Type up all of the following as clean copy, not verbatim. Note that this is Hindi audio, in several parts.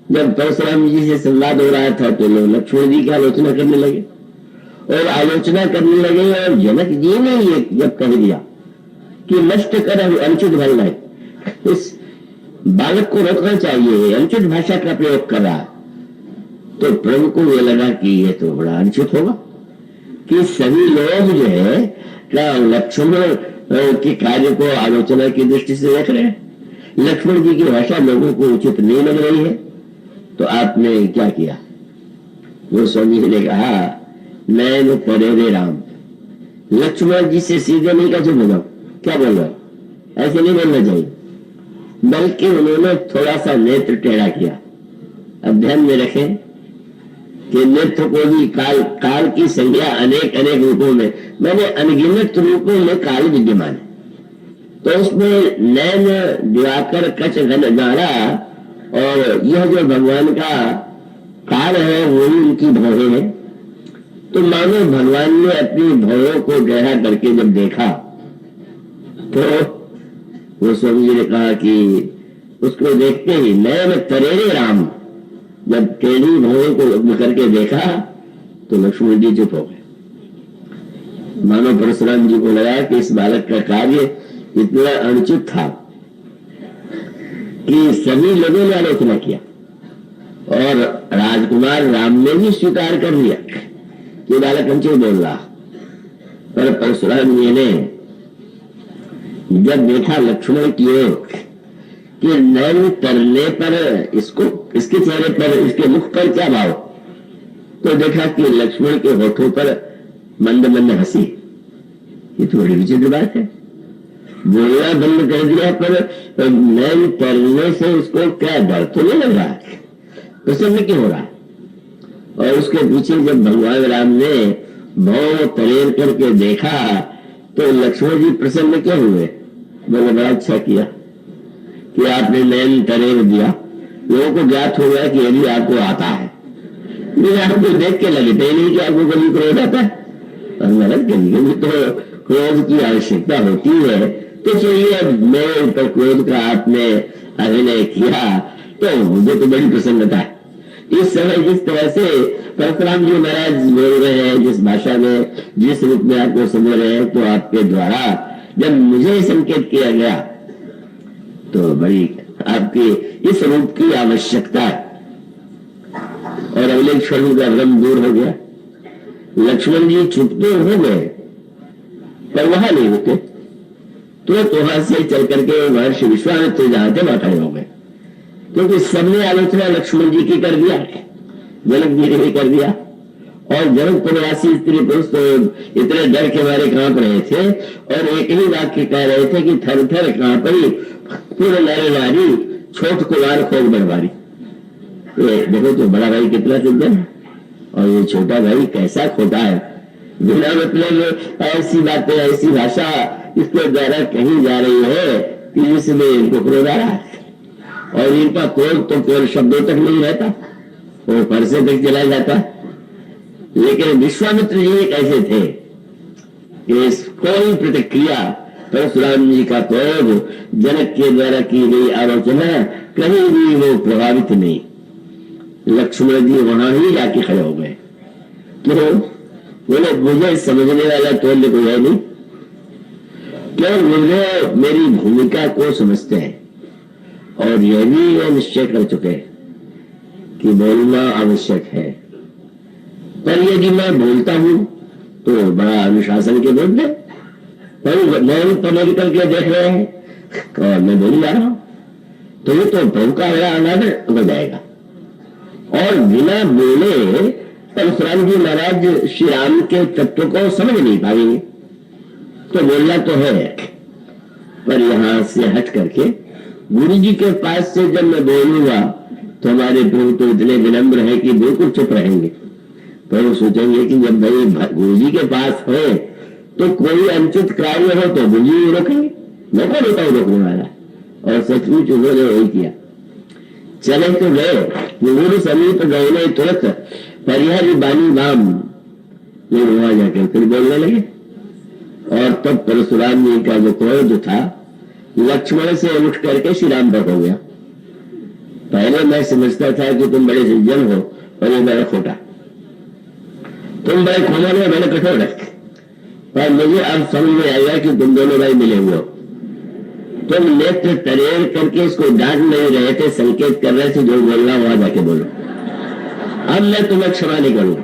जब परशुराम जी से संवाद हो रहा था तो लोग लक्ष्मण जी की आलोचना करने लगे और आलोचना करने लगे, और जनक जी ने ये जब कह दिया कि नष्ट कर अनुचित भाषा, इस बालक को रोकना चाहिए, अनुचित भाषा का प्रयोग कर रहा, तो प्रभु को ये लगा कि ये तो बड़ा अनुचित होगा कि सभी लोग जो है क्या लक्ष्मण के कार्य को आलोचना की दृष्टि से देख रहे हैं, लक्ष्मण जी की भाषा लोगों को उचित नहीं लग रही है, तो आपने क्या किया? वो स्वामी जी ने कहा, नैन तरेरे राम, लक्ष्मण जी से सीधे नहीं कहा चुप हो जाओ, क्या बोल रहे हो, ऐसे नहीं बोलना चाहिए, बल्कि उन्होंने थोड़ा सा नेत्र टेढ़ा किया। अब ध्यान में रखें कि नेत्र को भी काल की संज्ञा अनेक अनेक रूपों में, मैंने अनगिनत रूपों में काल विद्यमान है, तो उसमें नैन दिवाकर कच घन नारा, और यह जो भगवान का काल है वही उनकी भौहें है। तो मानो भगवान ने अपनी भौहों को गहरा करके जब देखा तो वो स्वामी जी ने कहा कि उसको देखते ही नैन तरेरे राम, जब टेढ़ी भौहों को करके देखा तो लक्ष्मण जी चुप हो गए। मानो परशुराम जी को लगा कि इस बालक का कार्य इतना अनुचित था कि सभी लोगों ने आलोचना किया, और राजकुमार राम ने भी स्वीकार कर लिया कि बालक अनुचित बोल रहा। पर परशुराम जी ने जब देखा लक्ष्मण की ओर कि नैन तरने पर इसको, इसके चेहरे पर, इसके मुख पर क्या भाव, तो देखा कि लक्ष्मण के होठों पर मंद मंद हंसी। ये थोड़ी विचित्र बात है, बोलना बंद कर दिया पर नैन तरने से उसको क्या डर तो नहीं लग रहा, प्रसन्न क्यों हो रहा? और उसके पीछे जब भगवान राम ने भौं तरेर करके देखा तो लक्ष्मण जी प्रसन्न क्यों हुए? बोले बड़ा अच्छा किया कि आपने नैन तरेर दिया, लोगों को ज्ञात हो गया कि यदि आपको आता है। मुझे आपको देख के लगे थे नहीं कि आपको कभी क्रोध आता है, और मदद कभी तो क्रोध की आवश्यकता होती है, तो चलिए मेरे ऊपर क्रोध का आपने अभिनय किया तो मुझे तो बड़ी प्रसन्नता है। इस समय जिस तरह से परशुराम जी महाराज बोल रहे हैं, जिस भाषा में, जिस रूप में आपको समझ रहे हैं, तो आपके द्वारा जब मुझे संकेत किया गया तो बड़ी आपकी इस रूप की आवश्यकता है। और अगले क्षण का भ्रम दूर हो गया। लक्ष्मण जी चुप तो हो गए पर वहां नहीं रुके, तो वहां से चल करके महर्षि विश्वामित्र जहां थे वहां खड़े हो गए, क्योंकि सबने आलोचना लक्ष्मण जी की कर दिया, जनक जी ने भी कर दिया, और जनक प्रवासी स्त्री पुरुष तो इतने डर के मारे कांप रहे थे और एक ही वाक्य कह रहे थे कि थर थर कांपी पूरे नारे नारी छोट कुमार खोज बरबारी। देखो तो बड़ा भाई कितना सिद्ध है और ये छोटा भाई कैसा खोटा है, बिना मतलब ऐसी बातें, ऐसी भाषा इसके द्वारा कही जा रही है कि जिसमें इनको क्रोध आ रहा है, और इनका क्रोध तो केवल शब्दों तक नहीं रहता, वो परसे तक चला जाता। लेकिन विश्वामित्र जी कैसे थे कि कोई प्रतिक्रिया, परशुराम जी का क्रोध, जनक के द्वारा की गई आलोचना कहीं भी वो प्रभावित नहीं। लक्ष्मण जी वहां ही जाके खड़े हो गए। क्यों? बोले मुझे समझने वाला तो कोई है नहीं, क्यों? मुझे मेरी भूमिका को समझते हैं और यह भी वो निश्चय कर चुके कि बोलना आवश्यक है, पर यदि मैं बोलता हूं तो बड़ा अनुशासन के बोल दे, पर मैं पलट करके देख रहे हैं और मैं बोल जा रहा हूं, तो ये तो प्रभु का बड़ा अनादर हो जाएगा। और बिना बोले परशुराम जी महाराज श्री राम के तत्व को समझ नहीं पाएंगे। तो बोलना तो है, पर यहां से हट करके गुरु जी के पास से जब मैं बोलूंगा तो हमारे प्रभु तो इतने विनम्र है कि बिल्कुल चुप रहेंगे। पर वो सोचेंगे कि जब भाई गुरु जी के पास है तो कोई अनुचित कार्य हो तो गुरु जी रोकेंगे, मैं कौन होता हूं रोकने वाला। और सचमुच उन्होंने वही किया। चले तो गए, गुरु समीप गए नहीं तुरंत परिहर बानी नाम, ये वहां जाकर फिर बोलने लगे। और तब परशुराम जी का जो क्रोध था लक्ष्मण से उठ करके श्री राम पर हो गया। पहले मैं समझता था कि तुम बड़े सज्जन हो और ये बड़ा खोटा, तुम बड़े कोमल हो, बड़े कठोर है। पर मुझे अब समझ में आया कि तुम दोनों भाई मिले हुए हो। तुम नेत्र तरेर करके इसको डांट नहीं रहे थे, संकेत कर रहे थे जो बोलना वहां जाके बोलो। अब मैं तुम्हें क्षमा नहीं करूंगा।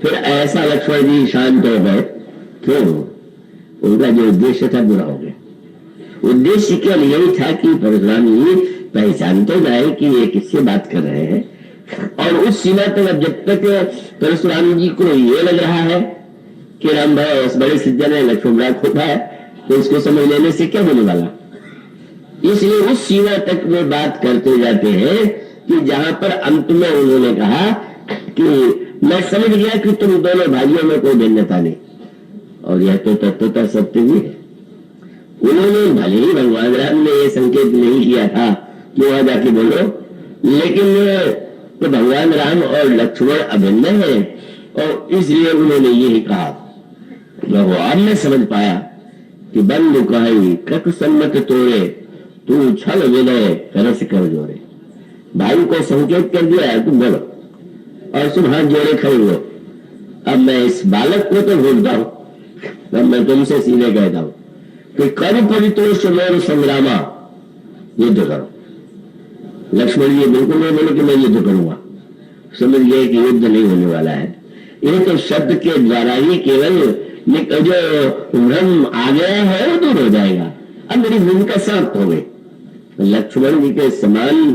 फिर ऐसा लक्ष्मण जी शांत हो गए। क्यों? उनका जो उद्देश्य था बुरा हो गया। उद्देश्य केवल यही था कि परशुराम जी पहचान तो जाए कि ये किससे बात कर रहे हैं, और उस सीमा तक अब जब तक परशुराम जी को ये लग रहा है कि राम भाई बड़े सज्जन है, लक्ष्मण बड़ा खोटा है, तो इसको समझ लेने से क्या होने वाला। इसलिए उस सीमा तक में बात करते जाते हैं कि जहां पर अंत में उन्होंने कहा कि मैं समझ गया कि तुम दोनों भाइयों में कोई भिन्नता नहीं, और यह तो तत्वतः सत्य भी है। उन्होंने भले ही भगवान राम ने यह संकेत नहीं किया था कि वहां जाके बोलो, लेकिन तो भगवान राम और लक्ष्मण अभिन्न है, और इसलिए उन्होंने यही कहा। वो अब मैं समझ पाया कि बंधु कही कट सम्मत तोड़े, तू छल विनय करस कर जोड़े। भाई को संकेत कर दिया तुम बोलो, और तुम हाथ जोड़े खड़े हो। अब मैं इस बालक को तो भूलता हूं, अब मैं तुमसे सीधे कहता हूं कि कर परितोष मोर संग्रामा, युद्ध करो। लक्ष्मण जी बिल्कुल नहीं बोले कि मैं युद्ध करूंगा, समझ गए कि युद्ध नहीं होने वाला है। ये तो शब्द के द्वारा ही केवल जो भ्रम आ गया है वो दूर हो जाएगा। अब मेरी भूमिका समाप्त हो गई। लक्ष्मण जी के समान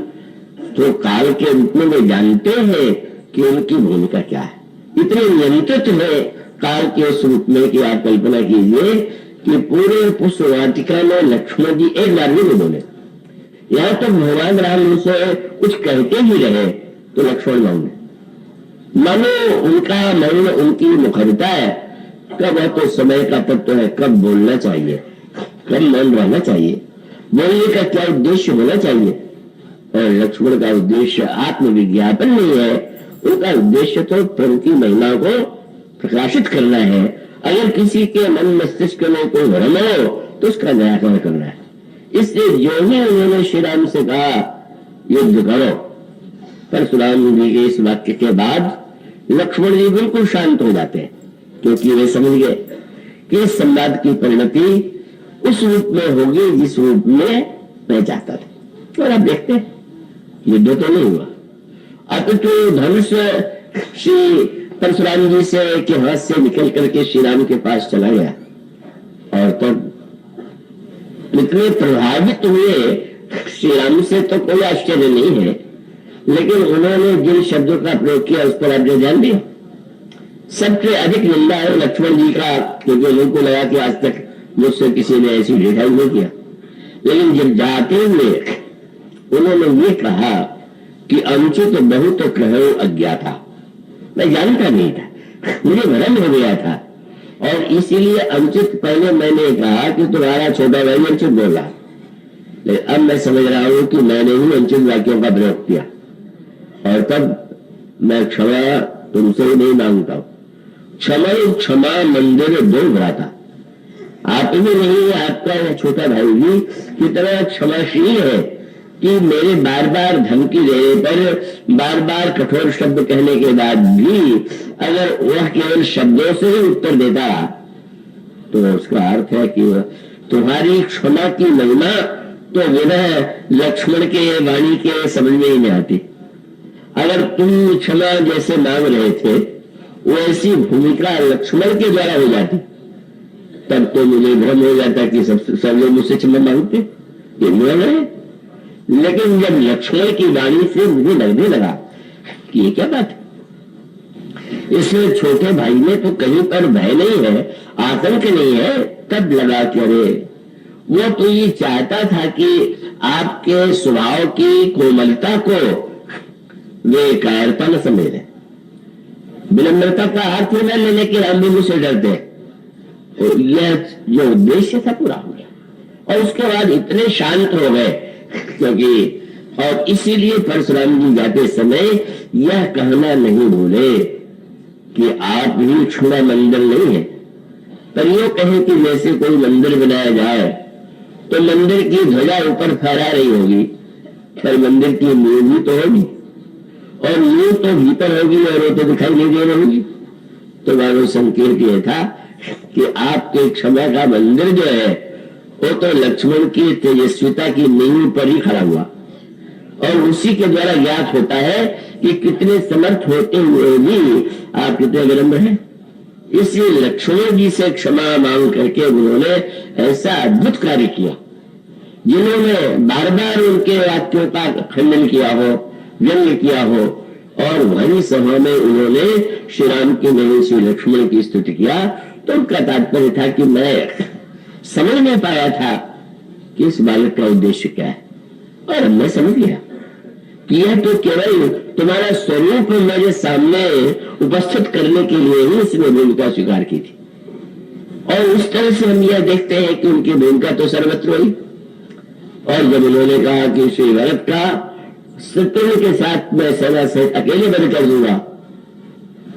तो काल के रूप में वे जानते हैं कि उनकी भूमिका क्या है। इतने नियंत्रित है काल के स्वरूप में कि आप कल्पना कीजिए कि पूरे पुष्प वाटिका में लक्ष्मण जी एक बार भी नहीं बोले। यहां तक भगवान राम उनसे कुछ कहते ही रहे तो लक्ष्मण मौन, मानो उनका मौन उनकी मुखरिता है। कब है तो समय का तत्व है, कब बोलना चाहिए, कब मौन रहना चाहिए, बोलने का क्या उद्देश्य होना चाहिए। और लक्ष्मण का उद्देश्य आत्मविज्ञापन नहीं है, उनका उद्देश्य तो प्रभु की महिमा को प्रकाशित करना है। अगर किसी के मन मस्तिष्क में कोई भ्रम हो तो उसका निराकरण करना है। इसलिए जो ही उन्होंने श्री राम से कहा युद्ध करो, परशुराम जी के इस वाक्य के बाद लक्ष्मण जी बिल्कुल शांत हो जाते हैं, क्योंकि वे समझ गए कि इस संवाद की परिणति उस रूप में होगी जिस रूप में मैं चाहता था। और आप देखते हैं युद्ध तो नहीं हुआ, अपितु धनुष श्री परशुराम जी से के हाथ से निकल करके श्री राम के पास चला गया। और तब इतने प्रभावित हुए श्री राम से तो कोई आश्चर्य नहीं है, लेकिन उन्होंने जिन शब्दों का प्रयोग किया उस पर आपने ध्यान दिया। सबसे अधिक निंदा है लक्ष्मण जी का, क्योंकि उनको लगा कि आज तक मुझसे किसी ने ऐसी ढिठाई नहीं किया। लेकिन जब जाते हुए उन्होंने ये कहा कि अनुचित बहुत कहो अज्ञाता, मैं जानता नहीं था, मुझे भ्रम हो गया था, और इसीलिए अनुचित पहले मैंने कहा कि तुम्हारा छोटा भाई अनुचित बोला, लेकिन अब मैं समझ रहा हूं कि मैंने ही अनुचित वाक्यों का प्रयोग किया, और तब मैं क्षमा तुमसे ही नहीं मांगता हूं। क्षमा मंदिर दो भ्राता, आप भी नहीं, आपका यह छोटा भाई भी कितना क्षमाशील है कि मेरे बार बार धमकी देने पर, बार बार कठोर शब्द कहने के बाद भी अगर वह केवल शब्दों से ही उत्तर देता तो उसका अर्थ है कि तुम्हारी क्षमा की महिमा तो विनय लक्ष्मण के वाणी के समझ में ही नहीं आती। अगर तुम क्षमा जैसे मांग रहे थे वैसी भूमिका लक्ष्मण के द्वारा हो जाती तब तो मुझे भ्रम हो जाता कि सब लोग मुझसे क्षमा मांगते, ये नियम है। लेकिन जब लक्ष्मण की वाणी से मुझे लगने लगा कि ये क्या बात है, इसमें छोटे भाई में तो कहीं पर भय नहीं है, आतंक नहीं है, तब लगा कि अरे वो तो ये चाहता था कि आपके स्वभाव की कोमलता को वे कायरता न समझे। विनम्रता का अर्थ न लेने के राम भी मुझसे डरते, तो यह जो उद्देश्य था पूरा हो गया। और उसके बाद इतने शांत हो गए क्योंकि, और इसीलिए परशुराम जी जाते समय यह कहना नहीं भूले कि आप ही छोड़ा मंदिर नहीं है, पर यो कहे कि जैसे कोई मंदिर बनाया जाए तो मंदिर की ध्वजा ऊपर फहरा रही होगी, पर मंदिर की नींव भी तो होगी, और नींव तो भीतर होगी और वो तो दिखाई नहीं दे रही होगी। तो मानो संकेत ये था कि आपके क्षमा का मंदिर जो है वो तो लक्ष्मण की तेजस्विता की नींव पर ही खड़ा हुआ, और उसी के द्वारा ज्ञात होता है कि कितने समर्थ होते हुए भी आप कितने विनम्र हैं। इसलिए लक्ष्मण जी से क्षमा मांग करके उन्होंने ऐसा अद्भुत कार्य किया, जिन्होंने बार बार उनके वाक्यों का खंडन किया हो, व्यंग्य किया हो, और वही सभा में उन्होंने श्री राम की नहीं श्री लक्ष्मण की स्तुति किया। तो उनका तात्पर्य था कि मैं समझ नहीं पाया था कि इस बालक का उद्देश्य क्या है, और हमने समझ लिया कि यह तो केवल तुम्हारा स्वरूप मेरे सामने उपस्थित करने के लिए ही इसने भूमिका स्वीकार की थी। और उस तरह से हम यह देखते हैं कि उनकी भूमिका तो सर्वत्र हुई। और जब उन्होंने कहा कि श्री भरत का शत्रु के साथ मैं सेना से अकेले बन कर दूंगा,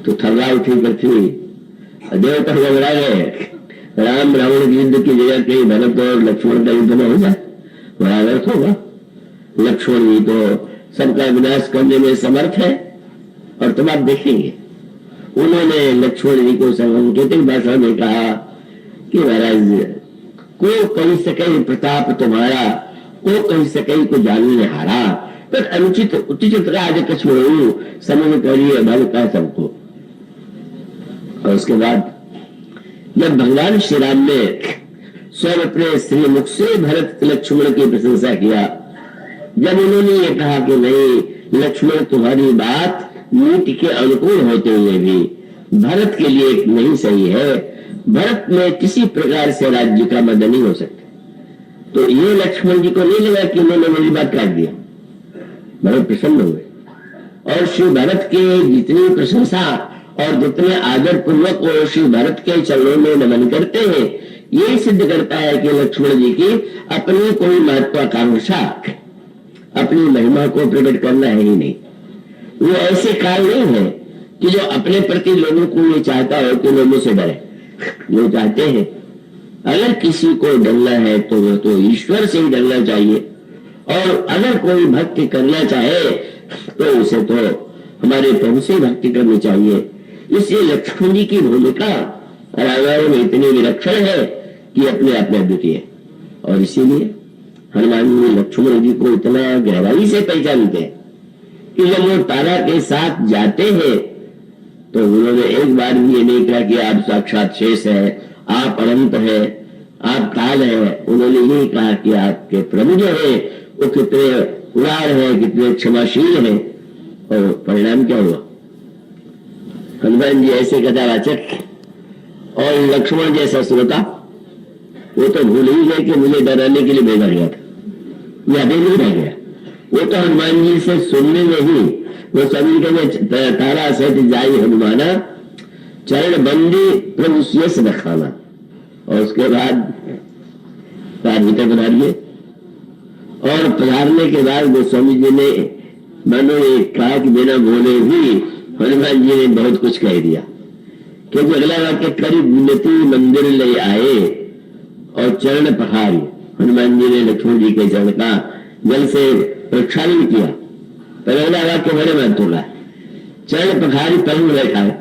तो थर्रा उठी पृथ्वी, देवता घबरा गए। राम रावण के युद्ध की जगह कहीं भरत और लक्ष्मण का युद्ध न हो जाए, बड़ा अनर्थ होगा। लक्ष्मण जी तो सबका विनाश करने में समर्थ है, और तुम आप देखेंगे उन्होंने लक्ष्मण जी को सांकेतिक भाषा में कहा कि महाराज को कही सके प्रताप तुम्हारा, को कही सके को जानने हारा, पर अनुचित उचित राज कछ समझ करिए भल का सबको। और उसके बाद जब भगवान श्री राम ने स्वयं अपने श्री मुख से भरत लक्ष्मण की प्रशंसा किया, जब उन्होंने ये कहा कि नहीं लक्ष्मण तुम्हारी बात नीति के अनुकूल होते हुए भी भरत के लिए नहीं सही है, भरत में किसी प्रकार से राज्य का मदद नहीं हो सकता, तो ये लक्ष्मण जी को नहीं लगा कि उन्होंने मेरी बात काट दिया। भरत प्रसन्न हुए, और श्री भरत के जितनी प्रशंसा और जितने आदर पूर्वक वो श्री भरत के चरणों में नमन करते हैं, ये सिद्ध करता है कि लक्ष्मण जी की अपनी कोई महत्वाकांक्षा, अपनी महिमा को प्रकट करना है ही नहीं। वो ऐसे काल नहीं है कि जो अपने प्रति लोगों को ये चाहता हो कि लोगों से डरे। वो चाहते हैं अगर किसी को डरना है तो वो तो ईश्वर से ही डरना चाहिए, और अगर कोई भक्ति करना चाहे तो उसे तो हमारे प्रभु से भक्ति करनी चाहिए। इसलिए लक्ष्मण जी की भूमिका रामायण में इतनी विलक्षण है कि अपने आप में अद्वितीय, और इसीलिए हनुमान जी लक्ष्मण जी को इतना गहराई से पहचानते हैं कि जब वो तारा के साथ जाते हैं तो उन्होंने एक बार भी ये नहीं कहा कि आप साक्षात शेष है, आप अनंत है, आप काल है। उन्होंने यही कहा कि आपके प्रभु जो है वो कितने उदार है, कितने क्षमाशील है। और परिणाम क्या हुआ, हनुमान जी ऐसे कथावाचक और लक्ष्मण जैसा श्रोता, वो तो भूल ही गए कि मुझे डराने के लिए भेजा गया था, याद ही नहीं रह गया। वो तो हनुमान जी से सुनने में ही वो सभी के तारा सहित जाई हनुमाना, चरण बंदी प्रभु शेष रखाना। और उसके बाद भीतर पधारिए, और पधारने के बाद गोस्वामी जी ने मानो एक कहा कि बिना बोले भी हनुमान जी ने बहुत कुछ कह दिया, क्योंकि अगला वाक्य करीब विनती मंदिर ले आए और चरण पखारी। हनुमान जी ने लक्ष्मण जी के चरण का जल से प्रक्षालन किया, पर अगला वाक्य बड़े महत्व का, चरण पखारी पलंग बैठाए।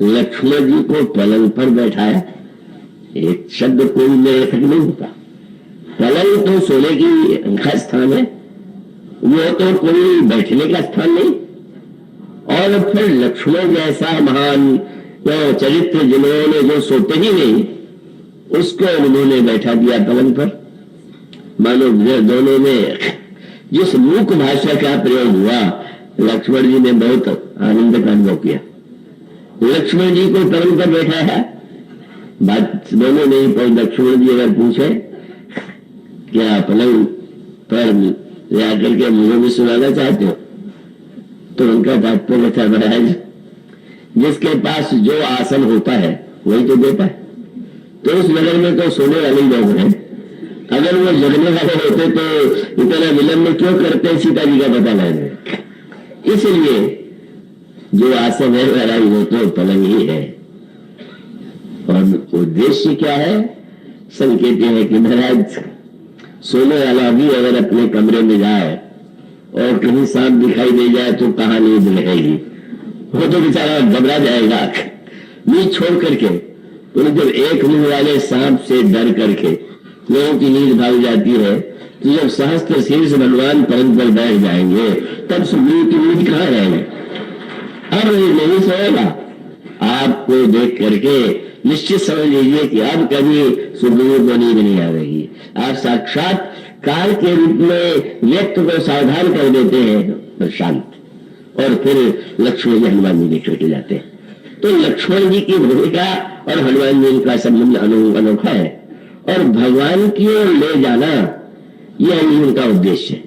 लक्ष्मण जी को पलंग पर बैठाया, एक शब्द कोई मेरे तक नहीं होता। पलंग तो सोने की का स्थान है, वो तो कोई बैठने का स्थान नहीं। और फिर लक्ष्मण जैसा महान चरित्र जिन्होंने जो सोते ही नहीं, उसको उन्होंने बैठा दिया पलंग पर। मानो दोनों में जिस मूक भाषा का प्रयोग हुआ, लक्ष्मण जी ने बहुत आनंद का अनुभव किया। लक्ष्मण जी को पलंग पर बैठा है, बात दोनों नहीं, पर लक्ष्मण जी अगर पूछे क्या पलंग पर आकर के मुझे भी सुनाना चाहते हो, तो उनका तात्पर्य था महाराज जिसके पास जो आसन होता है वही तो देता है। तो उस नगर में तो सोने वाले लोग हैं, अगर वो जगने वाले होते तो इतना विलंब क्यों करते सीता जी का पता लगाने। इसलिए जो आसन है महाराज वो तो पलंग ही है। और उद्देश्य क्या है, संकेत है कि महाराज सोने वाला भी अगर अपने कमरे में जाए और कहीं सांप दिखाई दे जाए तो कहाँ नींद रहेगी, वो तो बेचारा घबरा जाएगा नींद छोड़ करके। तो जब एक मुंह वाले सांप से डर करके लोगों की नींद भाग जाती है, तो जब सहस्त्र शीर्ष भगवान पलंग पर बैठ जाएंगे तब सुग्रीव की नींद कहाँ रहेगी, अब नहीं सोएगा। आपको देख करके निश्चित समझ लीजिए कि अब कभी सुग्रीव को नींद नहीं आ रही। आप साक्षात काल के रूप में व्यक्ति को सावधान कर देते हैं शांत, और फिर लक्ष्मण जी हनुमान जी के छूट जाते हैं। तो लक्ष्मण जी की भूमिका और हनुमान जी का संबंध अनोखा है, और भगवान की ओर ले जाना यह उनका उद्देश्य है।